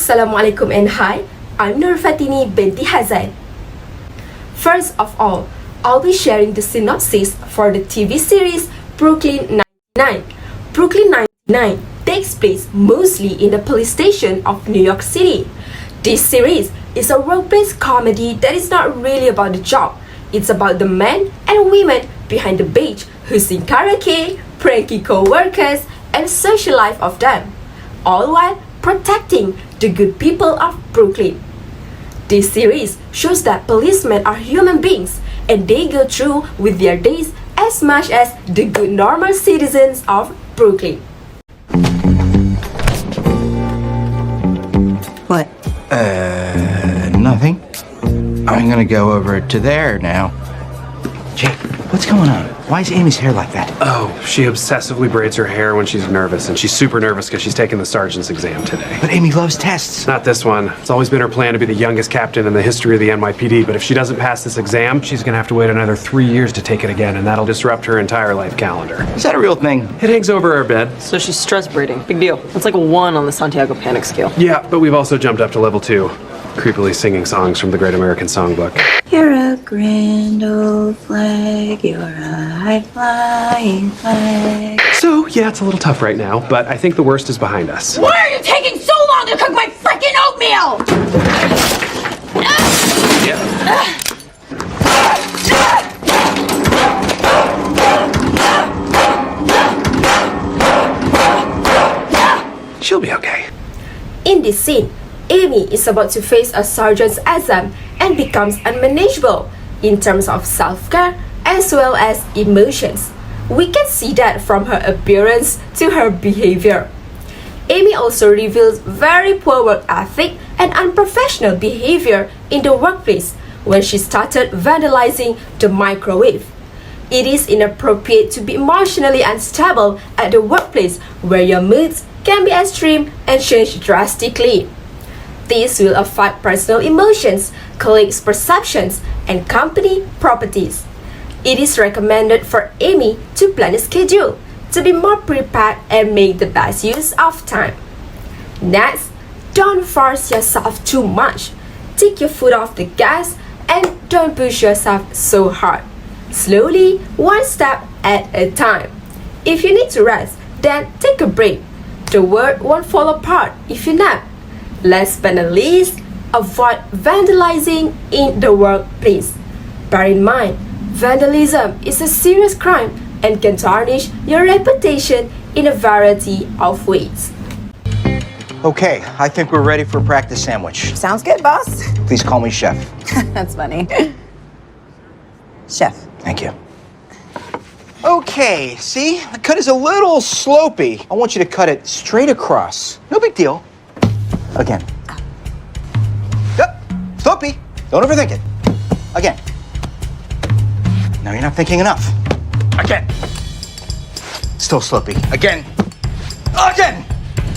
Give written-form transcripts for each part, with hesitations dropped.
Assalamualaikum and hi, I'm Nur Fatini BINTI Hazan. First of all, I'll be sharing the synopsis for the TV series Brooklyn Nine-Nine. Brooklyn Nine-Nine takes place mostly in the police station of New York City. This series is a workplace comedy that is not really about the job. It's about the men and women behind the bench who sing karaoke, pranky co-workers, and social life of them, all while protecting the good people of Brooklyn. This series shows that policemen are human beings and they go through with their days as much as the good normal citizens of Brooklyn. What? Nothing. I'm gonna go over to there now. Jake, what's going on? Why is Amy's hair like that? Oh, she obsessively braids her hair when she's nervous, and she's super nervous because she's taking the sergeant's exam today. But Amy loves tests. Not this one. It's always been her plan to be the youngest captain in the history of the NYPD, but if she doesn't pass this exam, she's gonna have to wait another 3 years to take it again, and that'll disrupt her entire life calendar. Is that a real thing? It hangs over her bed. So she's stress breeding. Big deal. It's like a 1 on the Santiago Panic Scale. Yeah, but we've also jumped up to level 2. Creepily singing songs from the Great American Songbook. You're a grand old flag, you're a high-flying flag. So, yeah, it's a little tough right now, but I think the worst is behind us. Why are you taking so long to cook my freaking oatmeal? She'll be okay. In this scene, Amy is about to face a sergeant's exam and becomes unmanageable in terms of self-care as well as emotions. We can see that from her appearance to her behavior. Amy also reveals very poor work ethic and unprofessional behavior in the workplace when she started vandalizing the microwave. It is inappropriate to be emotionally unstable at the workplace where your moods can be extreme and change drastically. This will affect personal emotions, colleagues' perceptions, and company properties. It is recommended for Amy to plan a schedule to be more prepared and make the best use of time. Next, don't force yourself too much. Take your foot off the gas and don't push yourself so hard. Slowly, one step at a time. If you need to rest, then take a break. The world won't fall apart if you nap. Last but not least, avoid vandalizing in the workplace. Bear in mind, vandalism is a serious crime and can tarnish your reputation in a variety of ways. Okay, I think we're ready for a practice sandwich. Sounds good, boss. Please call me Chef. That's funny. Chef. Thank you. Okay, see? The cut is a little slopey. I want you to cut it straight across. No big deal. Again. Yep, slopey. Don't overthink it. Again. No, you're not thinking enough. Again. Still slopey. Again. Again!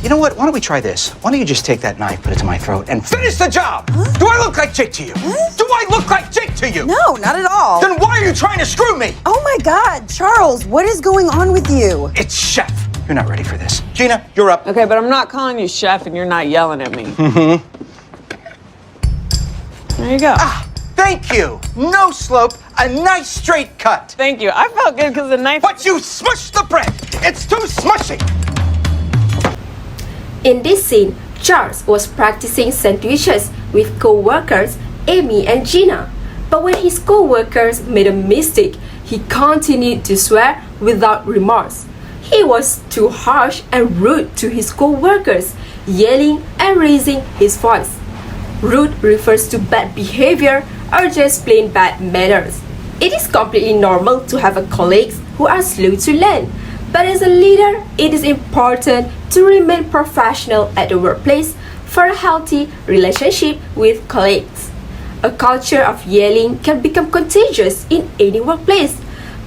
You know what? Why don't we try this? Why don't you just take that knife, put it to my throat, and finish the job? Huh? Do I look like Jake to you? What? Do I look like Jake to you? No, not at all. Then why are you trying to screw me? Oh my God, Charles, what is going on with you? It's Chef. You're not ready for this. Gina, you're up. Okay, but I'm not calling you chef and you're not yelling at me. Mm-hmm. There you go. Ah, thank you. No slope, a nice straight cut. Thank you. I felt good because the knife... But you smushed the bread. It's too smushy. In this scene, Charles was practicing sandwiches with co-workers Amy and Gina. But when his co-workers made a mistake, he continued to swear without remorse. He was too harsh and rude to his co-workers, yelling and raising his voice. Rude refers to bad behavior or just plain bad manners. It is completely normal to have colleagues who are slow to learn, but as a leader, it is important to remain professional at the workplace for a healthy relationship with colleagues. A culture of yelling can become contagious in any workplace,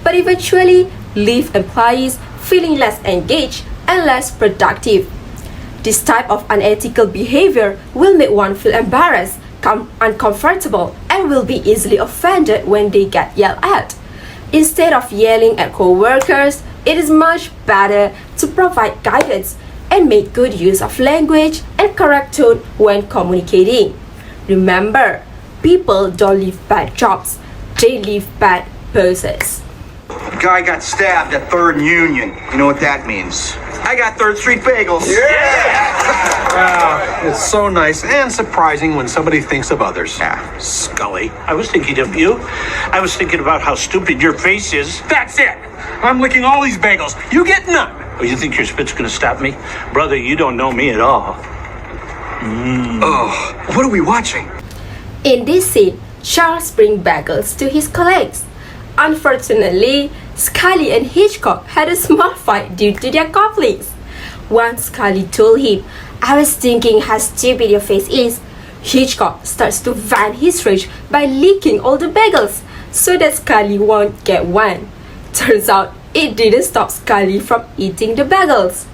but eventually leave employees feeling less engaged and less productive. This type of unethical behavior will make one feel embarrassed, uncomfortable, and will be easily offended when they get yelled at. Instead of yelling at co-workers, it is much better to provide guidance and make good use of language and correct tone when communicating. Remember, people don't leave bad jobs, they leave bad poses. Guy got stabbed at 3rd and Union. You know what that means? I got 3rd Street bagels. It's so nice and surprising when somebody thinks of others. Scully, I was thinking of you. I was thinking about how stupid your face is. That's it. I'm licking all these bagels. You get none. Oh, you think your spit's gonna stop me? Brother, you don't know me at all. Oh, what are we watching? In this scene, Charles brings bagels to his colleagues. Unfortunately, Scully and Hitchcock had a small fight due to their conflicts. Once Scully told him, "I was thinking how stupid your face is," Hitchcock starts to vent his rage by licking all the bagels so that Scully won't get one. Turns out, it didn't stop Scully from eating the bagels.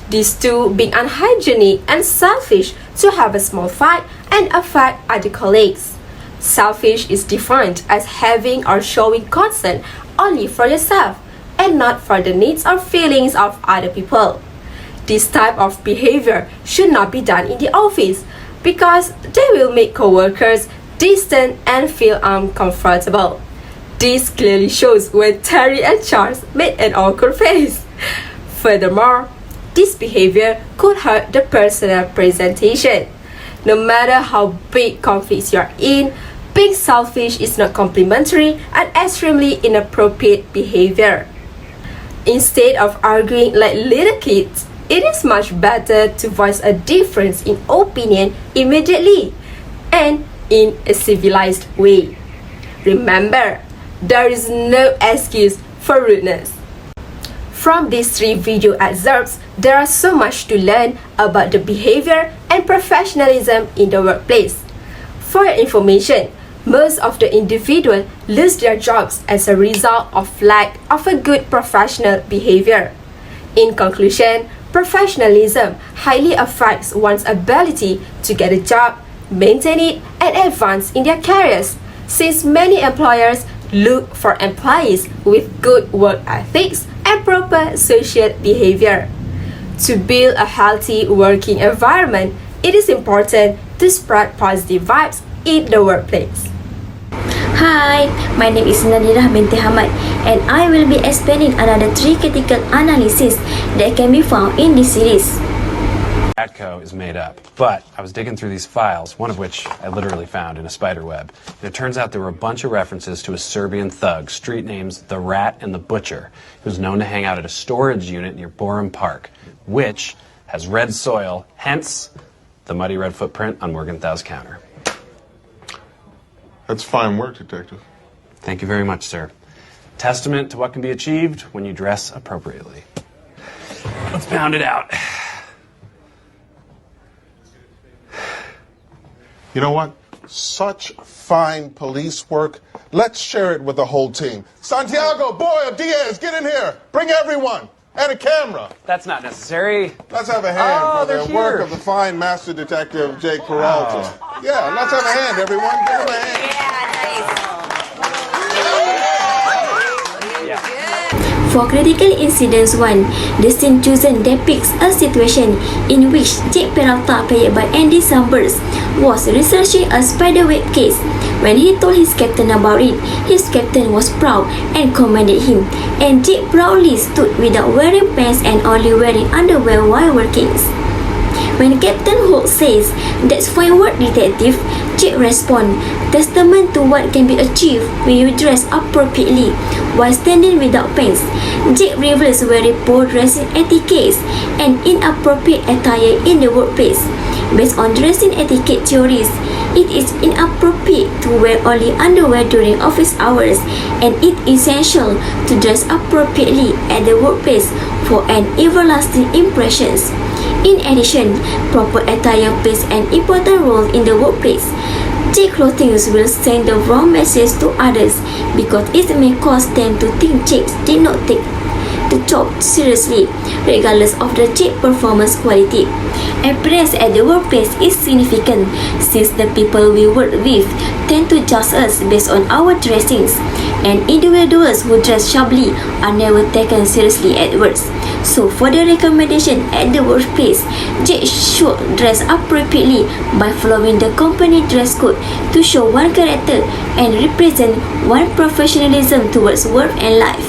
These two being unhygienic and selfish to have a small fight and affect other colleagues. Selfish is defined as having or showing concern only for yourself and not for the needs or feelings of other people. This type of behavior should not be done in the office because they will make coworkers distant and feel uncomfortable. This clearly shows when Terry and Charles made an awkward face. Furthermore, this behavior could hurt the personal presentation. No matter how big conflicts you're in, being selfish is not complimentary and extremely inappropriate behavior. Instead of arguing like little kids, it is much better to voice a difference in opinion immediately and in a civilized way. Remember, there is no excuse for rudeness. From these 3 video excerpts, there are so much to learn about the behavior and professionalism in the workplace. For your information, most of the individuals lose their jobs as a result of lack of a good professional behavior. In conclusion, professionalism highly affects one's ability to get a job, maintain it, and advance in their careers, since many employers look for employees with good work ethics and proper social behavior. To build a healthy working environment, it is important to spread positive vibes in the workplace. Hi, my name is Nadhirah binti Hamat and I will be explaining another 3 critical analysis that can be found in this series. ATCO is made up, but I was digging through these files, one of which I literally found in a spider web. And it turns out there were a bunch of references to a Serbian thug, street names The Rat and the Butcher, who's known to hang out at a storage unit near Borum Park, which has red soil, hence the muddy red footprint on Morgenthau's counter. That's fine work, Detective. Thank you very much, sir. Testament to what can be achieved when you dress appropriately. Let's pound it out. You know what? Such fine police work. Let's share it with the whole team. Santiago, Boyle, Diaz, get in here. Bring everyone. And a camera. That's not necessary. Let's have a hand for they're the work here. of the fine master detective, Jake Peralta. Yeah, let's have a hand, everyone. Give him a hand. For critical incidents 1, the scene chosen depicts a situation in which Jake Peralta, played by Andy Samberg, was researching a spiderweb case. When he told his captain about it, his captain was proud and commended him, and Jake proudly stood without wearing pants and only wearing underwear while working. When Captain Holt says, "That's fine work, detective," Jake responds, "Testament to what can be achieved when you dress appropriately while standing without pants." Jake reveals very poor dressing etiquette and inappropriate attire in the workplace. Based on dressing etiquette theories, it is inappropriate to wear only underwear during office hours, and it is essential to dress appropriately at the workplace for an everlasting impression. In addition, proper attire plays an important role in the workplace. Cheap clothing will send the wrong message to others because it may cause them to think chicks did not take the job seriously, regardless of the cheap performance quality. Appearance at the workplace is significant since the people we work with tend to judge us based on our dressings, and individuals who dress shabbily are never taken seriously at work. So for the recommendation at the workplace, Jake should dress appropriately by following the company dress code to show one character and represent one professionalism towards work and life.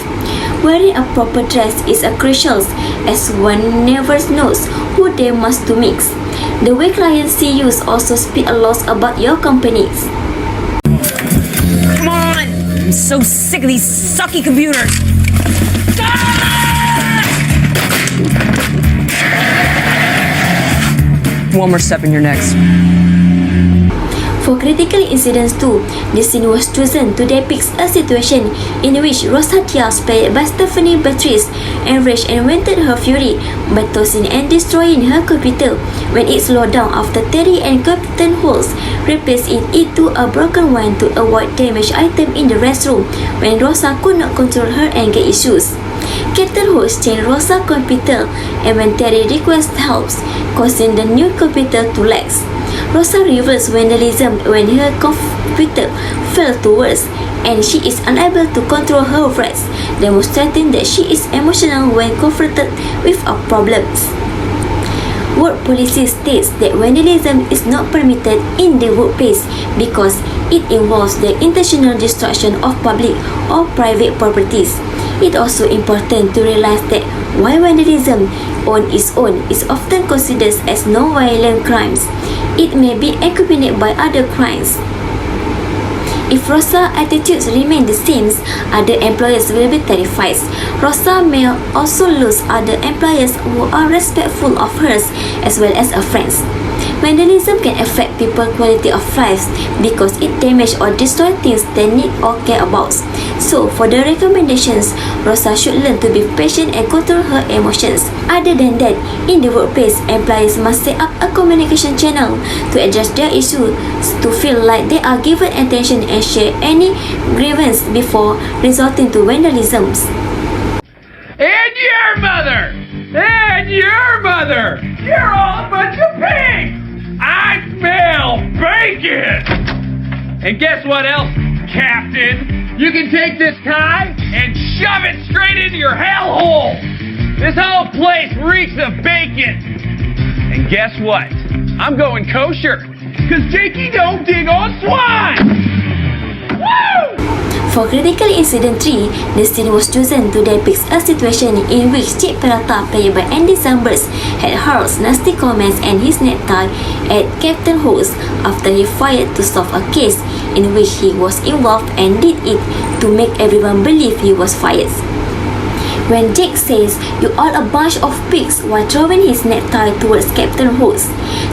Wearing a proper dress is a crucial, as one never knows who they must to mix. The way clients see you also speak a lot about your companies. Come on! I'm so sick of these sucky computers. One more step and you're next. For critical incidents too, the scene was chosen to depict a situation in which Rosatia, played by Stephanie Beatrice, enraged and vented her fury by tossing and destroying her computer when it slowed down after Terry and Captain Holmes replaced it into a broken one to avoid damaged item in the restroom when Rosa could not control her anger issues. Captain Holmes changed Rosa's computer and when Terry requested help, causing the new computer to lag. Rosa reveals vandalism when her computer fell to worse and she is unable to control her wrath, demonstrating that she is emotional when confronted with a problem. Work policy states that vandalism is not permitted in the workplace because it involves the intentional destruction of public or private properties. It's also important to realize that while vandalism on its own is often considered as non-violent crimes, it may be accompanied by other crimes. If Rosa's attitudes remain the same, other employers will be terrified. Rosa may also lose other employers who are respectful of hers as well as her friends. Vandalism can affect people's quality of life because it damages or destroys things they need or care about. So, for the recommendations, Rosa should learn to be patient and control her emotions. Other than that, in the workplace, employees must set up a communication channel to address their issues, to feel like they are given attention and share any grievance before resorting to vandalism. And your mother! And your mother! You're all a bunch of pigs! I smell bacon! And guess what else, Captain? You can take this tie and shove it straight into your hellhole! This whole place reeks of bacon! And guess what? I'm going kosher, cause Jakey don't dig on swine! Woo! For critical incident 3, the scene was chosen to depict a situation in which Jake Peralta, played by Andy Samberg, had hurled nasty comments and his necktie at Captain Holmes after he fired to solve a case in which he was involved and did it to make everyone believe he was fired. When Jake says, "You are a bunch of pigs," while throwing his necktie towards Captain Holmes,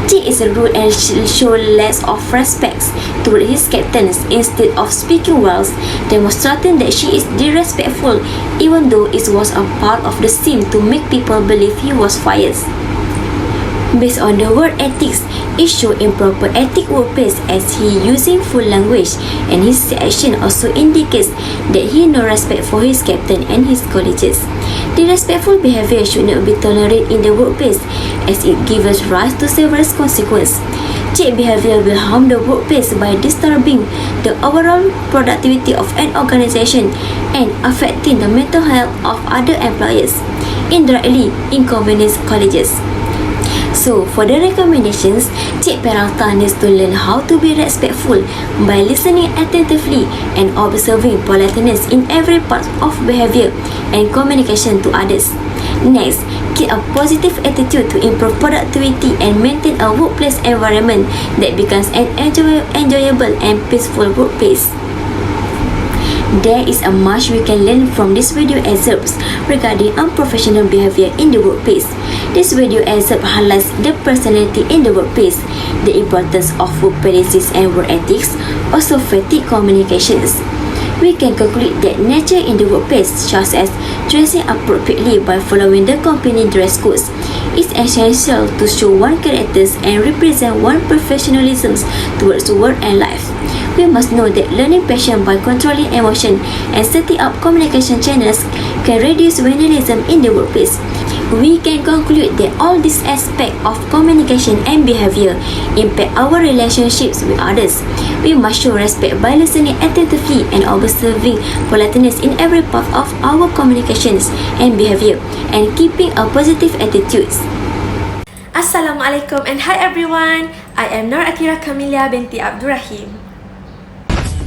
Jake is rude and shows less of respect toward his captains instead of speaking well, demonstrating that she is disrespectful even though it was a part of the scene to make people believe he was fired. Based on the word ethics, it shows improper ethic workplace as he using full language and his action also indicates that he no respect for his captain and his colleagues. Disrespectful behavior should not be tolerated in the workplace as it gives rise to several consequences. Check behavior will harm the workplace by disturbing the overall productivity of an organization and affecting the mental health of other employees, indirectly inconvenience colleagues. So, for the recommendations, Jake Peralta needs to learn how to be respectful by listening attentively and observing politeness in every part of behavior and communication to others. Next, keep a positive attitude to improve productivity and maintain a workplace environment that becomes an enjoyable and peaceful workplace. There is a much we can learn from this video excerpts regarding unprofessional behavior in the workplace. This video excerpt highlights the personality in the workplace, the importance of work policies and work ethics, also fatigue communications. We can conclude that nature in the workplace, such as dressing appropriately by following the company dress codes, is essential to show one characters and represent one professionalism towards work and life. We must know that learning passion by controlling emotion and setting up communication channels can reduce vandalism in the workplace. we can conclude that all these aspects of communication and behavior impact our relationships with others. We must show respect by listening attentively and observing politeness in every part of our communications and behavior, and keeping a positive attitudes. Assalamualaikum and hi everyone. I am Nur Athira Kamilia binti Abdul Rahim.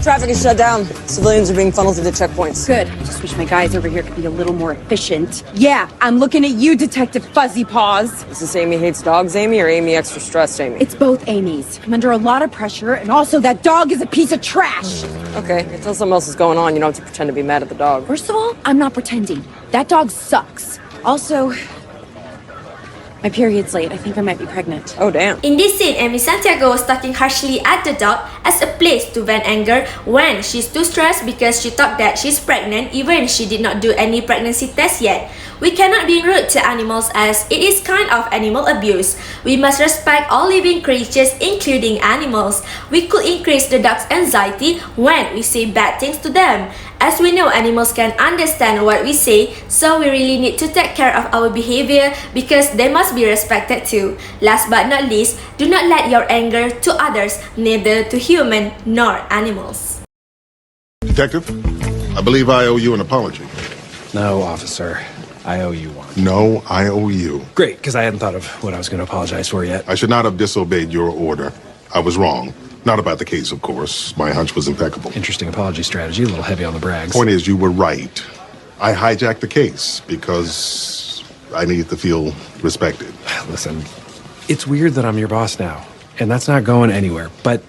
Traffic is shut down. Civilians are being funneled through the checkpoints. Good. I just wish my guys over here could be a little more efficient. Yeah, I'm looking at you, Detective Fuzzy Paws. Is this Amy hates dogs, Amy, or Amy extra stressed, Amy? It's both Amy's. I'm under a lot of pressure, and also that dog is a piece of trash. Okay, until something else is going on, you don't have to pretend to be mad at the dog. First of all, I'm not pretending. That dog sucks. Also, my period's late. I think I might be pregnant. Oh, damn. In this scene, Amy Santiago was talking harshly at the dog as a place to vent anger when she's too stressed because she thought that she's pregnant even she did not do any pregnancy test yet. We cannot be rude to animals as it is kind of animal abuse. We must respect all living creatures including animals. We could increase the dog's anxiety when we say bad things to them. As we know, animals can understand what we say, so we really need to take care of our behavior because they must be respected too. Last but not least, do not let your anger to others, neither to human nor animals. Detective, I believe I owe you an apology. No, officer. I owe you one. No, I owe you. Great, because I hadn't thought of what I was going to apologize for yet. I should not have disobeyed your order. I was wrong. Not about the case, of course. My hunch was impeccable. Interesting apology strategy, a little heavy on the brags. Point is, you were right. I hijacked the case because I needed to feel respected. Listen, it's weird that I'm your boss now, and that's not going anywhere, but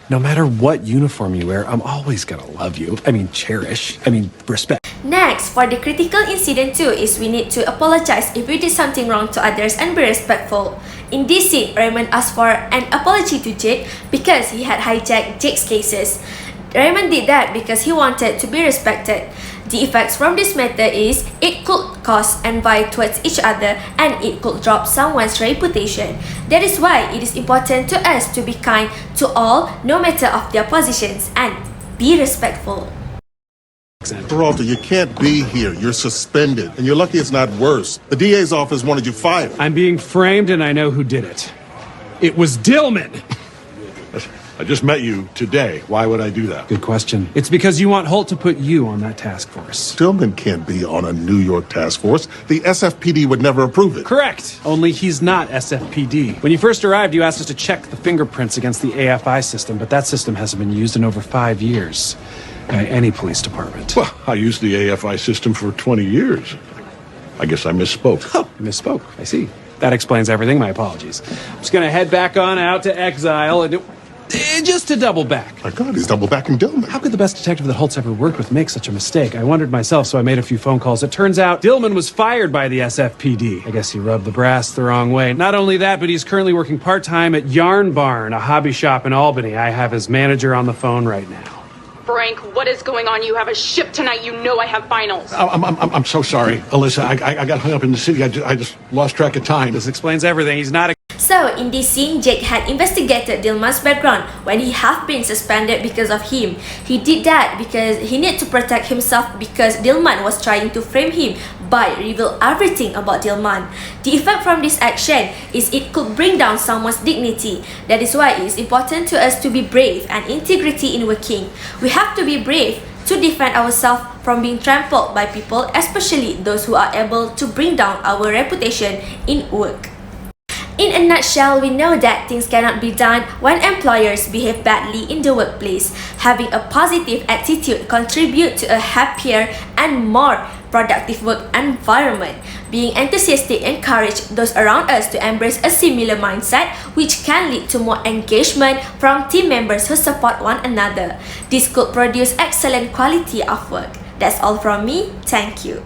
no matter what uniform you wear, I'm always gonna love you. I mean, cherish. I mean, respect. Next, for the critical incident 2 is we need to apologize if we did something wrong to others and be respectful. In this scene, Raymond asked for an apology to Jake because he had hijacked Jake's cases. Raymond did that because he wanted to be respected. The effects from this method is it could cause envy towards each other and it could drop someone's reputation. That is why it is important to us to be kind to all no matter of their positions and be respectful. Peralta, you can't be here. You're suspended. And you're lucky it's not worse. The DA's office wanted you fired. I'm being framed and I know who did it. It was Dillman. I just met you today. Why would I do that? Good question. It's because you want Holt to put you on that task force. Stillman can't be on a New York task force. The SFPD would never approve it. Correct. Only he's not SFPD. When you first arrived, you asked us to check the fingerprints against the AFI system, but that system hasn't been used in over 5 years by any police department. Well, I used the AFI system for 20 years. I guess I misspoke. Oh, you misspoke. I see. That explains everything. My apologies. I'm just going to head back on out to exile and just to double back. My God, he's double backing Dillman. How could the best detective that Holt's ever worked with make such a mistake? I wondered myself, so I made a few phone calls. It turns out Dillman was fired by the SFPD. I guess he rubbed the brass the wrong way. Not only that, but he's currently working part-time at Yarn Barn, a hobby shop in Albany. I have his manager on the phone right now. Frank, what is going on? You have a ship tonight. You know I have finals. I'm so sorry, Alyssa. I got hung up in the city. I just lost track of time. This explains everything. He's not a... So, in this scene, Jake had investigated Dillman's background when he had been suspended because of him. He did that because he needed to protect himself because Dillman was trying to frame him by reveal everything about Dillman. The effect from this action is it could bring down someone's dignity. That is why it is important to us to be brave and integrity in working. We have to be brave to defend ourselves from being trampled by people, especially those who are able to bring down our reputation in work. In a nutshell, we know that things cannot be done when employers behave badly in the workplace. Having a positive attitude contributes to a happier and more productive work environment. Being enthusiastic encourages those around us to embrace a similar mindset, which can lead to more engagement from team members who support one another. This could produce excellent quality of work. That's all from me. Thank you.